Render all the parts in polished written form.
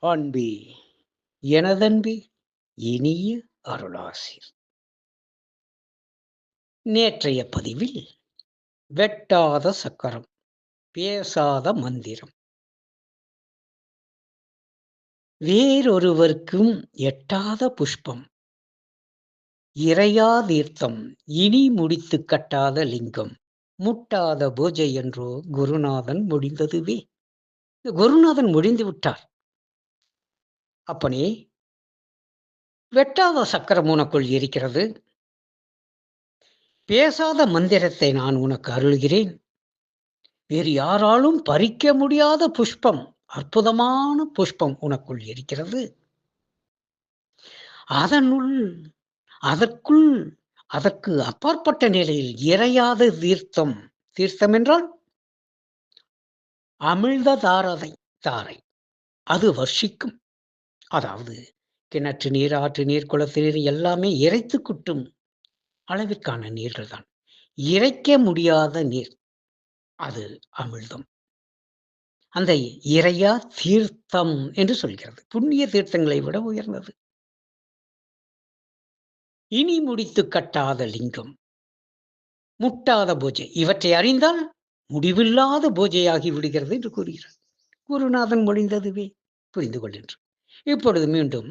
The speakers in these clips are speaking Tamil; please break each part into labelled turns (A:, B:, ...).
A: அன்பே எனதன்பே இனிய அருளாசிர். நேற்றைய பதிவில் வெட்டாத சக்கரம், பேசாத மந்திரம், வேறொருவர்க்கும் எட்டாத புஷ்பம், இறையா தீர்த்தம், இனி முடித்து கட்டாத லிங்கம், முட்டாத பூஜை என்றோ குருநாதன் முடிந்ததுவே. குருநாதன் முடிந்து விட்டார். அப்பனே, வெட்டாத சக்கரம் உனக்குள் இருக்கிறது. பேசாத மந்திரத்தை நான் உனக்கு அருள்கிறேன். வேறு யாராலும் பறிக்க முடியாத புஷ்பம், அற்புதமான புஷ்பம் உனக்குள் இருக்கிறது. அதற்குள் அதற்கு அப்பாற்பட்ட நிலையில் இறையாத தீர்த்தம். தீர்த்தம் என்றால் அமிழ்த தாரை. அது வர்ஷிக்கும். அதாவது கிணற்று நீர், ஆற்று நீர், குளத்து நீர் எல்லாமே இறைத்து குட்டும் அளவிற்கான நீர்கள் தான். இறைக்க முடியாத நீர் அது அமிழ்தம். அந்த இறையா தீர்த்தம் என்று சொல்கிறது. புண்ணிய தீர்த்தங்களை விட உயர்ந்தது. இனி முடித்து கட்டாத லிங்கம், முட்டாத பூஜை, இவற்றை அறிந்தால் முடிவில்லாத பூஜையாகி விடுகிறது என்று கூறுகிறார். குருநாதன் மொழிந்ததுவே புரிந்து கொள்கின்ற. இப்பொழுது மீண்டும்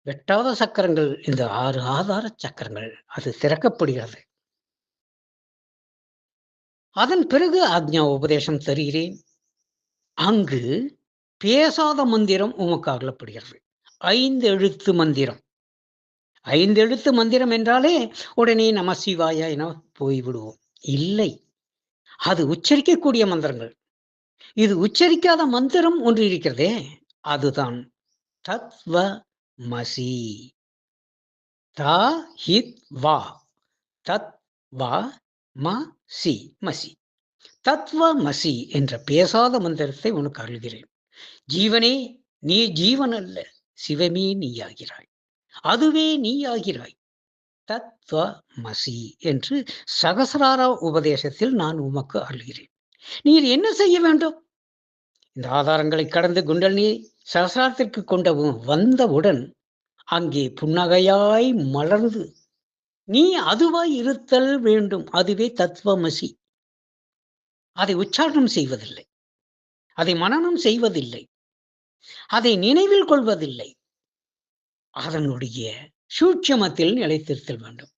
A: வெட்டாத சக்கரங்கள், இந்த 6 ஆதார சக்கரங்கள் அது திறக்கப்படுகிறது. அதன் பிறகு ஆக்ஞா உபதேசம் தருகிறேன். அங்கு பேசாத மந்திரம் உமக்கு அருளப்படுகிறது. 5 எழுத்து மந்திரம். 5 எழுத்து மந்திரம் என்றாலே உடனே நம சிவாய என போய்விடுவோம். இல்லை, அது உச்சரிக்கக்கூடிய மந்திரங்கள். இது உச்சரிக்காத மந்திரம் ஒன்று இருக்கிறதே, அதுதான் தத்வ மசி. தா ஹித் வா, தத் வா மசி, மசி. தத்வ மசி என்ற பேசாத மந்திரத்தை உனக்கு அருள்கிறேன். ஜீவனே, நீ ஜீவன் அல்ல, சிவமே நீயாகிறாய், அதுவே நீயாகிறாய். தத்வ மசி என்று சகசிரார உபதேசத்தில் நான் உமக்கு அருள்கிறேன். நீர் என்ன செய்ய வேண்டும்? இந்த ஆதாரங்களை கடந்து குண்டலினி சகசிராரத்திற்கு வந்தவுடன் அங்கே புன்னகையாய் மலர்ந்து நீ அதுவாய் இருத்தல் வேண்டும். அதுவே தத்துவமசி. அதை உச்சாரணம் செய்வதில்லை, அதை மனனம் செய்வதில்லை, அதை நினைவில் கொள்வதில்லை. அதனுடைய சூட்சமத்தில் நிலைத்திருத்தல் வேண்டும்.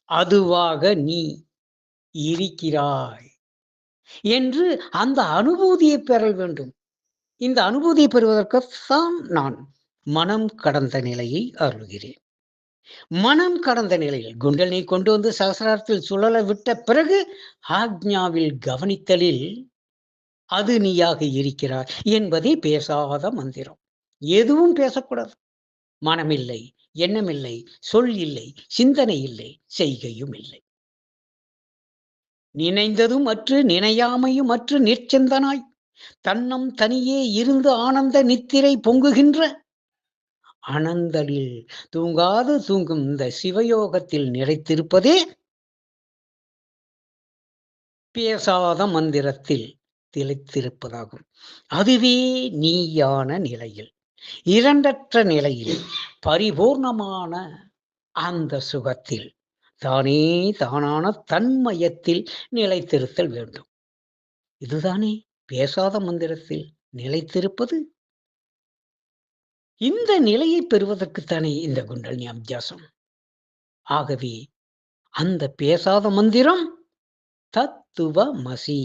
A: அதுவாக நீ இருக்கிறாய் என்று அந்த அனுபூதியை பெற வேண்டும். இந்த அனுபூதியை பெறுவதற்குத்தான் நான் மனம் கடந்த நிலையை அருள்கிறேன். மனம் கடந்த நிலையில் குண்டலினை கொண்டு வந்து சகசிராரத்தில் சுழல விட்ட பிறகு ஆக்ஞாவில் கவனித்தலில் அது நீயாக இருக்கிறார் என்பதை பேசாத மந்திரம். எதுவும் பேசக்கூடாது. மனமில்லை, எண்ணமில்லை, சொல் இல்லை, சிந்தனை இல்லை, செய்கையும் இல்லை. நினைந்ததும் அற்று நினையாமையும் அற்று நிற்சிந்தனாய் தன்னம் தனியே இருந்து ஆனந்த நித்திரை பொங்குகின்ற அனந்தலில் தூங்காது தூங்கும் இந்த சிவயோகத்தில் நிலைத்திருப்பதே பேசாத மந்திரத்தில் திளைத்திருப்பதாகும். அதுவே நீயான நிலையில், இரண்டற்ற நிலையில், பரிபூர்ணமான அந்த சுகத்தில், தானே தானான தன்மயத்தில் நிலைத்திருத்தல் வேண்டும். இதுதானே பேசாத மந்திரத்தில் நிலைத்திருப்பது. இந்த நிலையை பெறுவதற்குத்தானே இந்த குண்டலினி அபியாசம். ஆகவே அந்த பேசாத மந்திரம் தத்துவமசி.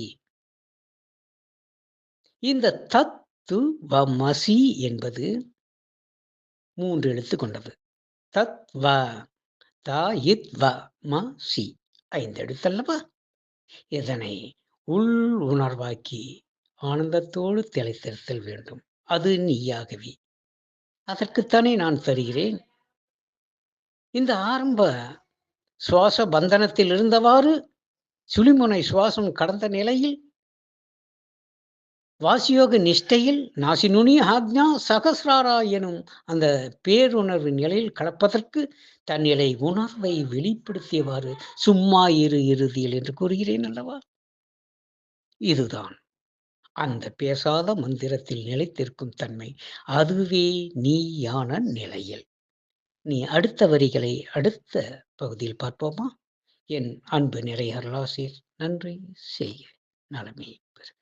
A: இந்த தத்துவமசி என்பது 3 எழுத்து கொண்டது. தத்வ, த இத் வ ம சி, 5 எழுத்தல்லவா? இதனை உள் உணர்வாக்கி ஆனந்தத்தோடு திளைத்திருத்தல் வேண்டும். அது நீயாகவே. அதற்குத்தானே நான் தருகிறேன். இந்த ஆரம்ப சுவாச பந்தனத்தில் இருந்தவாறு சுழிமுனை சுவாசம் கடந்த நிலையில் வாசியோக நிஷ்டையில் நாசினுனி ஆக்ஞா சகசிராரா எனும் அந்த பேருணர்வு நிலையில் கலப்பதற்கு தன்னிலை உணர்வை வெளிப்படுத்தியவாறு சும்மா இரு இறுதியில் என்று கூறுகிறேன் அல்லவா? இதுதான் அந்த பேசாத மந்திரத்தில் நிலைத்திருக்கும் தன்மை. அதுவே நீயான நிலையில். நீ அடுத்த வரிகளை அடுத்த பகுதியில் பார்ப்போமா? என் அன்பு நிறை அருளாசிர் நன்றி செய்க. நலமே பெறுக.